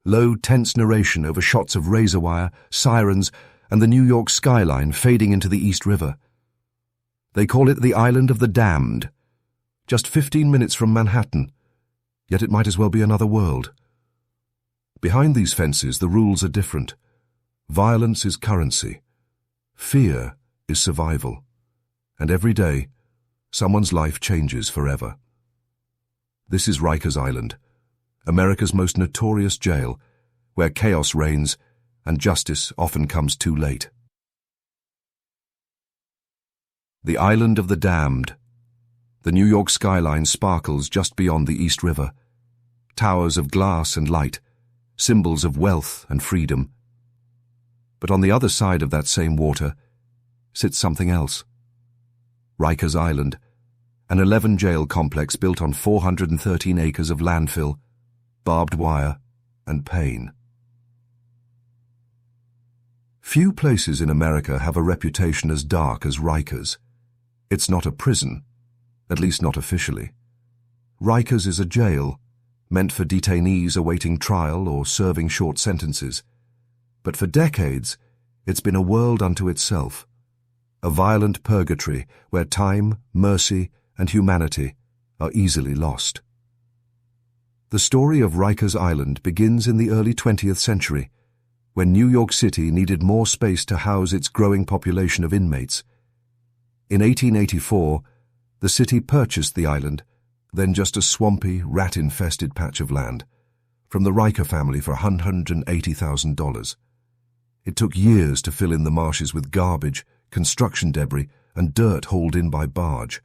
low, tense narration over shots of razor wire, sirens, and the New York skyline fading into the East River. They call it the Island of the Damned. Just 15 minutes from Manhattan, yet it might as well be another world. Behind these fences, the rules are different. Violence is currency. Fear is survival. And every day, someone's life changes forever. This is Rikers Island, America's most notorious jail, where chaos reigns and justice often comes too late. The Island of the Damned. The New York skyline sparkles just beyond the East River. Towers of glass and light, symbols of wealth and freedom. But on the other side of that same water sits something else. Rikers Island, an 11-jail complex built on 413 acres of landfill, barbed wire, and pain. Few places in America have a reputation as dark as Rikers. It's not a prison, at least not officially. Rikers is a jail, meant for detainees awaiting trial or serving short sentences. But for decades, it's been a world unto itself, a violent purgatory where time, mercy, and humanity are easily lost. The story of Rikers Island begins in the early 20th century, when New York City needed more space to house its growing population of inmates. In 1884, the city purchased the island, then just a swampy, rat-infested patch of land, from the Riker family for $180,000. It took years to fill in the marshes with garbage, construction debris, and dirt hauled in by barge.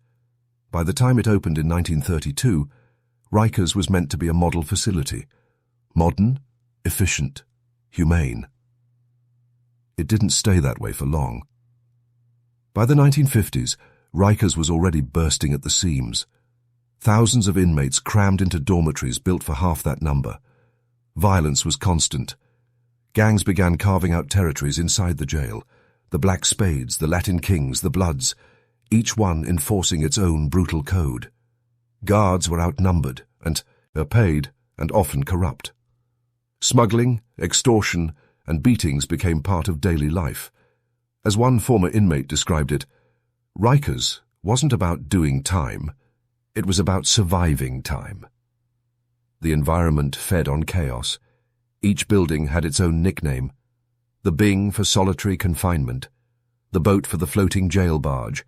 By the time it opened in 1932, Rikers was meant to be a model facility, modern, efficient, humane. It didn't stay that way for long. By the 1950s, Rikers was already bursting at the seams. Thousands of inmates crammed into dormitories built for half that number. Violence was constant. Gangs began carving out territories inside the jail, the Black Spades, the Latin Kings, the Bloods, each one enforcing its own brutal code. Guards were outnumbered and paid and often corrupt. Smuggling, extortion, and beatings became part of daily life. As one former inmate described it, Rikers wasn't about doing time, it was about surviving time. The environment fed on chaos. Each building had its own nickname: the Bing for solitary confinement, the boat for the floating jail barge,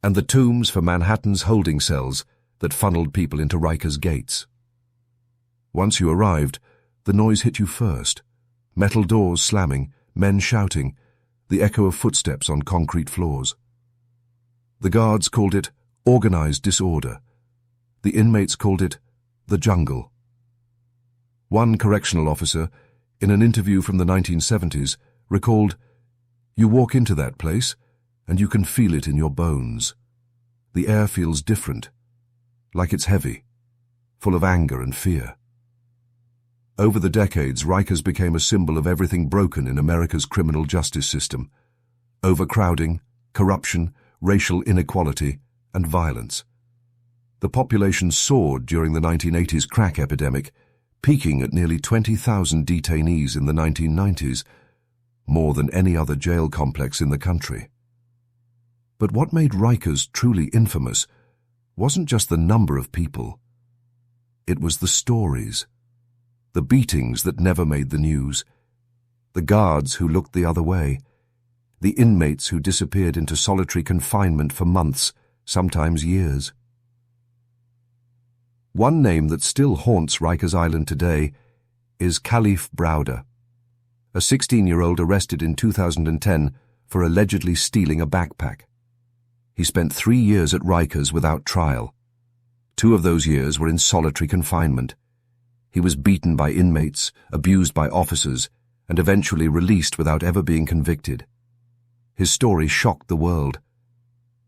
and the tombs for Manhattan's holding cells that funneled people into Rikers gates. Once you arrived, the noise hit you first. Metal doors slamming, men shouting, the echo of footsteps on concrete floors. The guards called it organized disorder. The inmates called it the jungle. One correctional officer, in an interview from the 1970s, recalled, "You walk into that place, and you can feel it in your bones. The air feels different, like it's heavy, full of anger and fear." Over the decades, Rikers became a symbol of everything broken in America's criminal justice system: overcrowding, corruption, racial inequality, and violence. The population soared during the 1980s crack epidemic, peaking at nearly 20,000 detainees in the 1990s, more than any other jail complex in the country. But what made Rikers truly infamous wasn't just the number of people. It was the stories. The beatings that never made the news. The guards who looked the other way. The inmates who disappeared into solitary confinement for months, sometimes years. One name that still haunts Rikers Island today is Kalief Browder, a 16-year-old arrested in 2010 for allegedly stealing a backpack. He spent 3 years at Rikers without trial. 2 of those years were in solitary confinement. He was beaten by inmates, abused by officers, and eventually released without ever being convicted. His story shocked the world,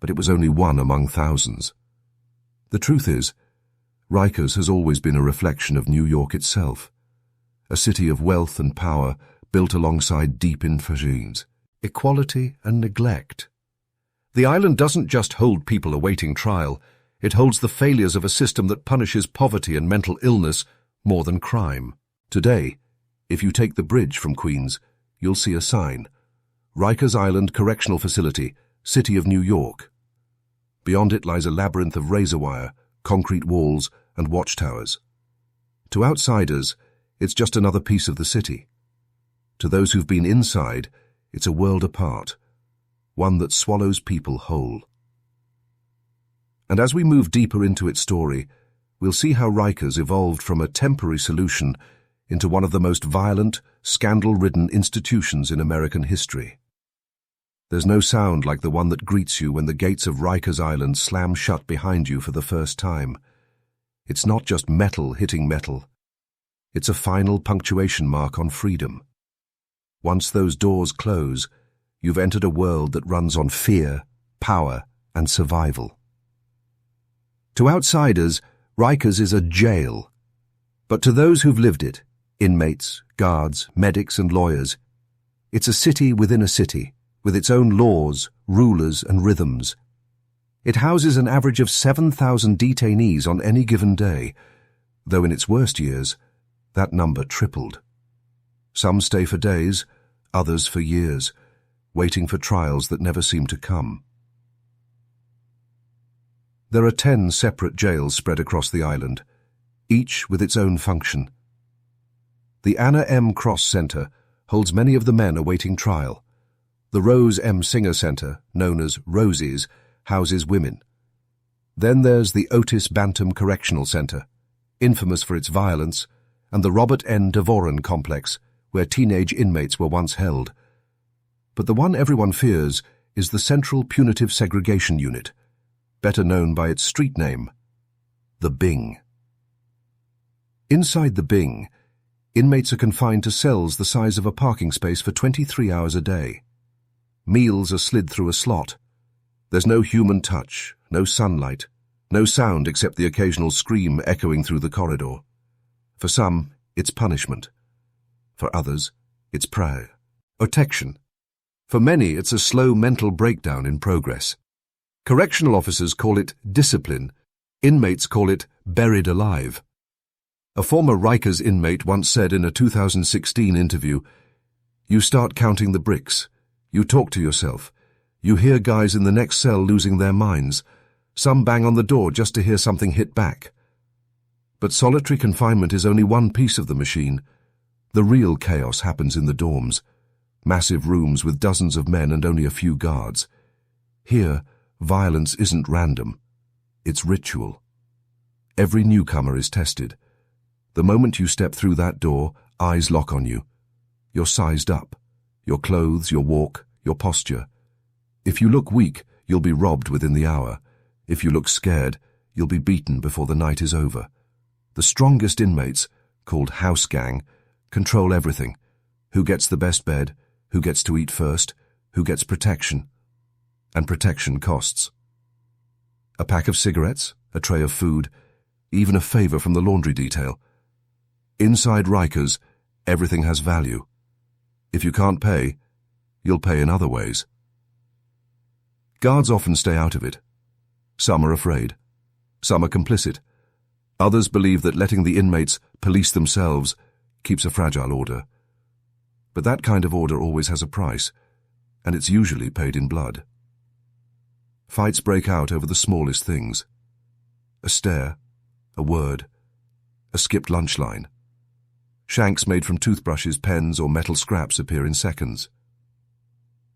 but it was only one among thousands. The truth is, Rikers has always been a reflection of New York itself, a city of wealth and power built alongside deep injustice, equality and neglect. The island doesn't just hold people awaiting trial, it holds the failures of a system that punishes poverty and mental illness more than crime. Today, If you take the bridge from Queens, you'll see a sign. Rikers Island Correctional Facility, City of New York. Beyond it lies a labyrinth of razor wire, concrete walls, and watchtowers. To outsiders, it's just another piece of the city. To those who've been inside, it's a world apart, one that swallows people whole. And as we move deeper into its story, we'll see how Rikers evolved from a temporary solution into one of the most violent, scandal-ridden institutions in American history. There's no sound like the one that greets you when the gates of Rikers Island slam shut behind you for the first time. It's not just metal hitting metal. It's a final punctuation mark on freedom. Once those doors close, you've entered a world that runs on fear, power, and survival. To outsiders, Rikers is a jail. But to those who've lived it, inmates, guards, medics, and lawyers, it's a city within a city, with its own laws, rulers, and rhythms. It houses an average of 7,000 detainees on any given day, though in its worst years, that number tripled. Some stay for days, others for years, waiting for trials that never seem to come. There are 10 separate jails spread across the island, each with its own function. The Anna M. Cross Center holds many of the men awaiting trial. The Rose M. Singer Center, known as Rosie's, houses women. Then there's the Otis Bantam Correctional Center, infamous for its violence, and the Robert N. Devoren Complex, where teenage inmates were once held. But the one everyone fears is the Central Punitive Segregation Unit, better known by its street name, the Bing. Inside the Bing, inmates are confined to cells the size of a parking space for 23 hours a day. Meals are slid through a slot. There's no human touch, no sunlight, no sound except the occasional scream echoing through the corridor. For some, it's punishment. For others, it's protection. For many, it's a slow mental breakdown in progress. Correctional officers call it discipline. Inmates call it buried alive. A former Rikers inmate once said in a 2016 interview, "You start counting the bricks. You talk to yourself. You hear guys in the next cell losing their minds. Some bang on the door just to hear something hit back." But solitary confinement is only one piece of the machine. The real chaos happens in the dorms. Massive rooms with dozens of men and only a few guards. Here, violence isn't random. It's ritual. Every newcomer is tested. The moment you step through that door, eyes lock on you. You're sized up. Your clothes, your walk, your posture. If you look weak, you'll be robbed within the hour. If you look scared, you'll be beaten before the night is over. The strongest inmates, called house gang, control everything. Who gets the best bed, who gets to eat first, who gets protection. And protection costs. A pack of cigarettes, a tray of food, even a favor from the laundry detail. Inside Rikers, everything has value. If you can't pay, you'll pay in other ways. Guards often stay out of it. Some are afraid. Some are complicit. Others believe that letting the inmates police themselves keeps a fragile order. But that kind of order always has a price, and it's usually paid in blood. Fights break out over the smallest things. A stare, a word, a skipped lunch line. Shanks made from toothbrushes, pens, or metal scraps appear in seconds.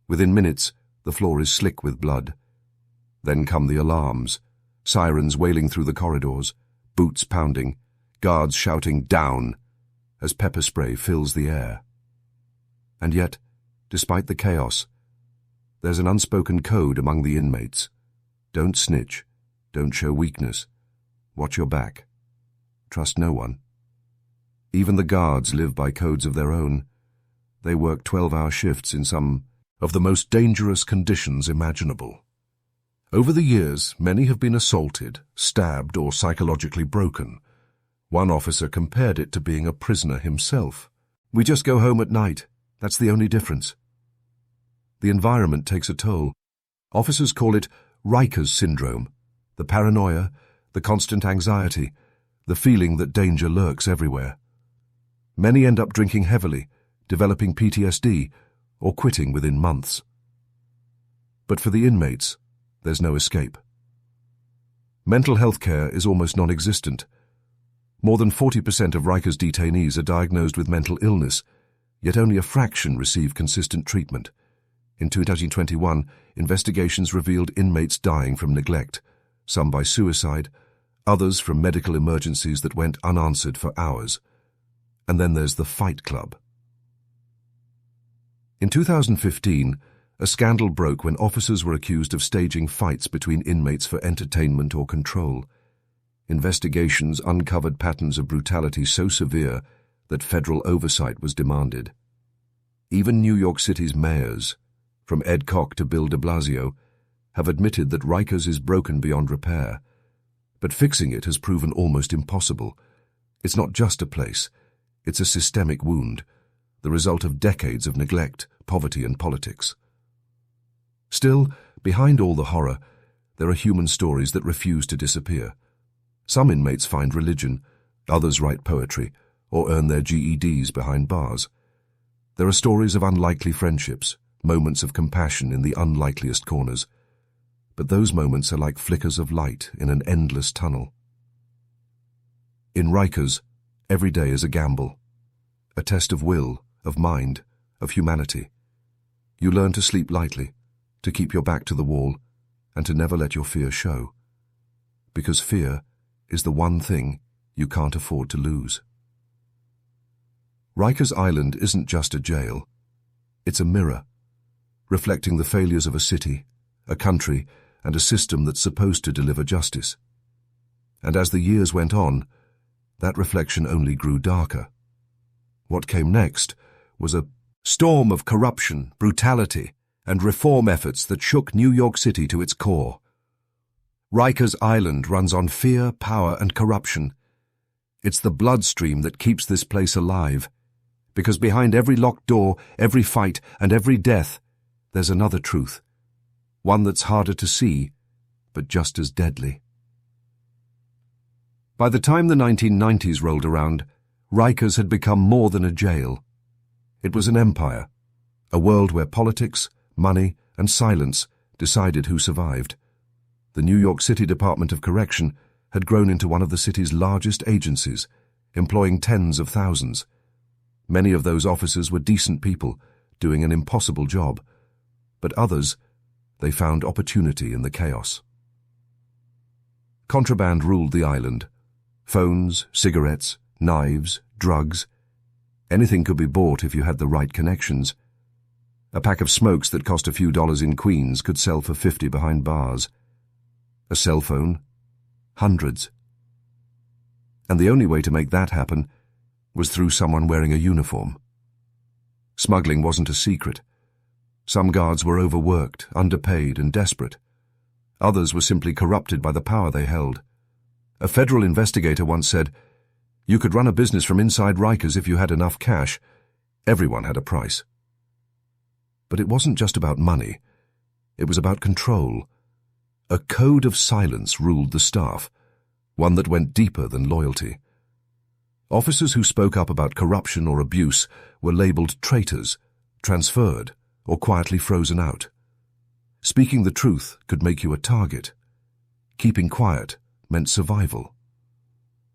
Within minutes, the floor is slick with blood. Then come the alarms, sirens wailing through the corridors, boots pounding, guards shouting "down" as pepper spray fills the air. And yet, despite the chaos, there's an unspoken code among the inmates. Don't snitch, don't show weakness, watch your back, trust no one. Even the guards live by codes of their own. They work 12-hour shifts in some of the most dangerous conditions imaginable. Over the years, many have been assaulted, stabbed, or psychologically broken. One officer compared it to being a prisoner himself. "We just go home at night. That's the only difference." The environment takes a toll. Officers call it Rikers syndrome, the paranoia, the constant anxiety, the feeling that danger lurks everywhere. Many end up drinking heavily, developing PTSD, or quitting within months. But for the inmates, there's no escape. Mental health care is almost non-existent. More than 40% of Rikers detainees are diagnosed with mental illness, yet only a fraction receive consistent treatment. In 2021, investigations revealed inmates dying from neglect, some by suicide, others from medical emergencies that went unanswered for hours. And then there's the Fight Club. In 2015, a scandal broke when officers were accused of staging fights between inmates for entertainment or control. Investigations uncovered patterns of brutality so severe that federal oversight was demanded. Even New York City's mayors, from Ed Koch to Bill de Blasio, have admitted that Rikers is broken beyond repair. But fixing it has proven almost impossible. It's not just a place. It's a systemic wound, the result of decades of neglect, poverty, and politics. Still, behind all the horror, there are human stories that refuse to disappear. Some inmates find religion, others write poetry, or earn their GEDs behind bars. There are stories of unlikely friendships, moments of compassion in the unlikeliest corners. But those moments are like flickers of light in an endless tunnel. In Rikers, every day is a gamble, a test of will, of mind, of humanity. You learn to sleep lightly, to keep your back to the wall, and to never let your fear show. Because fear is the one thing you can't afford to lose. Rikers Island isn't just a jail. It's a mirror, reflecting the failures of a city, a country, and a system that's supposed to deliver justice. And as the years went on, that reflection only grew darker. What came next was a storm of corruption, brutality, and reform efforts that shook New York City to its core. Rikers Island runs on fear, power, and corruption. It's the bloodstream that keeps this place alive, because behind every locked door, every fight, and every death, there's another truth, one that's harder to see, but just as deadly. By the time the 1990s rolled around, Rikers had become more than a jail. It was an empire, a world where politics, money, and silence decided who survived. The New York City Department of Correction had grown into one of the city's largest agencies, employing tens of thousands. Many of those officers were decent people, doing an impossible job. But others, they found opportunity in the chaos. Contraband ruled the island. Phones, cigarettes, knives, drugs. Anything could be bought if you had the right connections. A pack of smokes that cost a few dollars in Queens could sell for $50 behind bars. A cell phone, hundreds. And the only way to make that happen was through someone wearing a uniform. Smuggling wasn't a secret. Some guards were overworked, underpaid, and desperate. Others were simply corrupted by the power they held. A federal investigator once said, "You could run a business from inside Rikers if you had enough cash. Everyone had a price." But it wasn't just about money. It was about control. A code of silence ruled the staff, one that went deeper than loyalty. Officers who spoke up about corruption or abuse were labeled traitors, transferred, or quietly frozen out. Speaking the truth could make you a target. Keeping quiet meant survival.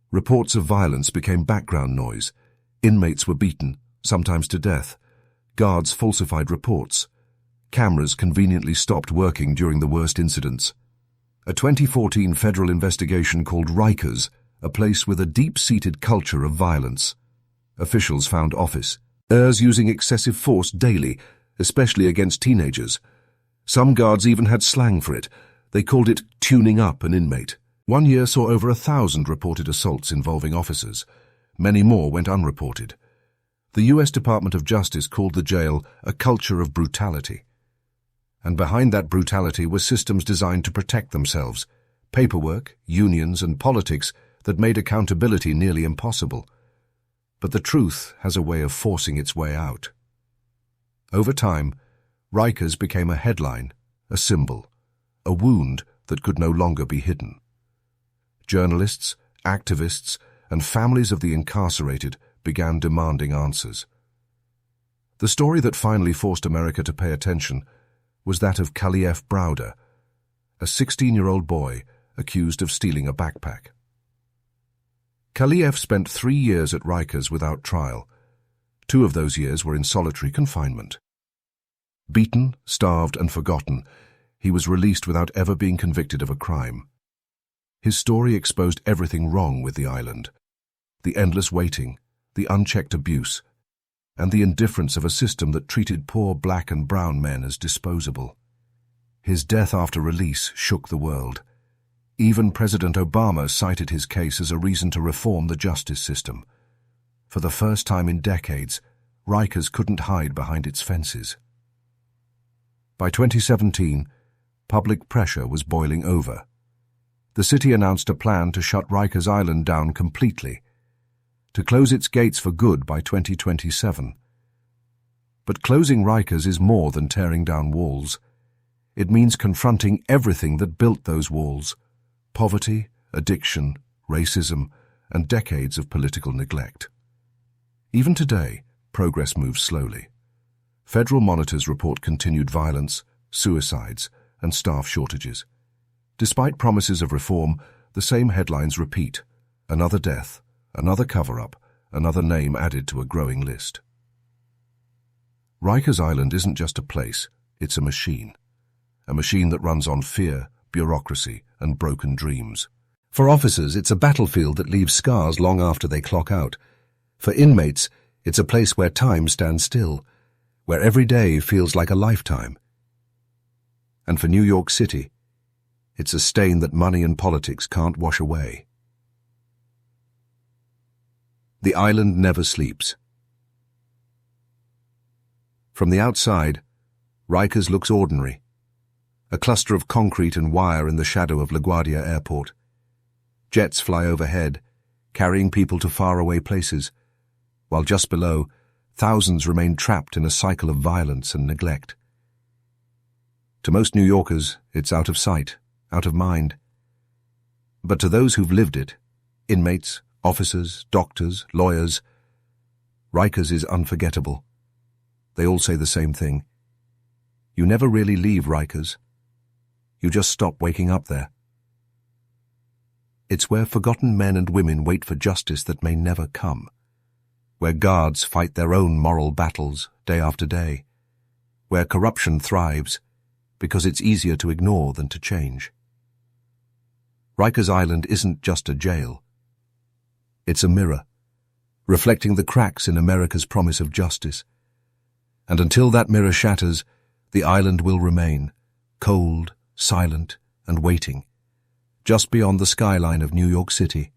Reports of violence became background noise. Inmates were beaten, sometimes to death. Guards falsified reports. Cameras conveniently stopped working during the worst incidents. A 2014 federal investigation called Rikers, a place with a deep-seated culture of violence. Officials found officers using excessive force daily, especially against teenagers. Some guards even had slang for it. They called it tuning up an inmate. One year saw over 1,000 reported assaults involving officers. Many more went unreported. The U.S. Department of Justice called the jail a culture of brutality. And behind that brutality were systems designed to protect themselves, paperwork, unions, and politics that made accountability nearly impossible. But the truth has a way of forcing its way out. Over time, Rikers became a headline, a symbol, a wound that could no longer be hidden. Journalists, activists, and families of the incarcerated began demanding answers. The story that finally forced America to pay attention was that of Kalief Browder, a 16-year-old boy accused of stealing a backpack. Kalief spent 3 years at Rikers without trial. 2 of those years were in solitary confinement. Beaten, starved, and forgotten, he was released without ever being convicted of a crime. His story exposed everything wrong with the island: the endless waiting, the unchecked abuse, and the indifference of a system that treated poor black and brown men as disposable. His death after release shook the world. Even President Obama cited his case as a reason to reform the justice system. For the first time in decades, Rikers couldn't hide behind its fences. By 2017, public pressure was boiling over. The city announced a plan to shut Rikers Island down completely, to close its gates for good by 2027. But closing Rikers is more than tearing down walls. It means confronting everything that built those walls: poverty, addiction, racism, and decades of political neglect. Even today, progress moves slowly. Federal monitors report continued violence, suicides, and staff shortages. Despite promises of reform, the same headlines repeat: another death, another cover-up, another name added to a growing list. Rikers Island isn't just a place, it's a machine. A machine that runs on fear, bureaucracy, and broken dreams. For officers, it's a battlefield that leaves scars long after they clock out. For inmates, it's a place where time stands still, where every day feels like a lifetime. And for New York City, it's a stain that money and politics can't wash away. The island never sleeps. From the outside, Rikers looks ordinary. A cluster of concrete and wire in the shadow of LaGuardia Airport. Jets fly overhead, carrying people to faraway places, while just below, thousands remain trapped in a cycle of violence and neglect. To most New Yorkers, it's out of sight, out of mind. But to those who've lived it, inmates, officers, doctors, lawyers, Rikers is unforgettable. They all say the same thing: you never really leave Rikers. You just stop waking up there. It's where forgotten men and women wait for justice that may never come, where guards fight their own moral battles day after day, where corruption thrives because it's easier to ignore than to change. Rikers Island isn't just a jail. It's a mirror, reflecting the cracks in America's promise of justice. And until that mirror shatters, the island will remain, cold, silent, and waiting, just beyond the skyline of New York City.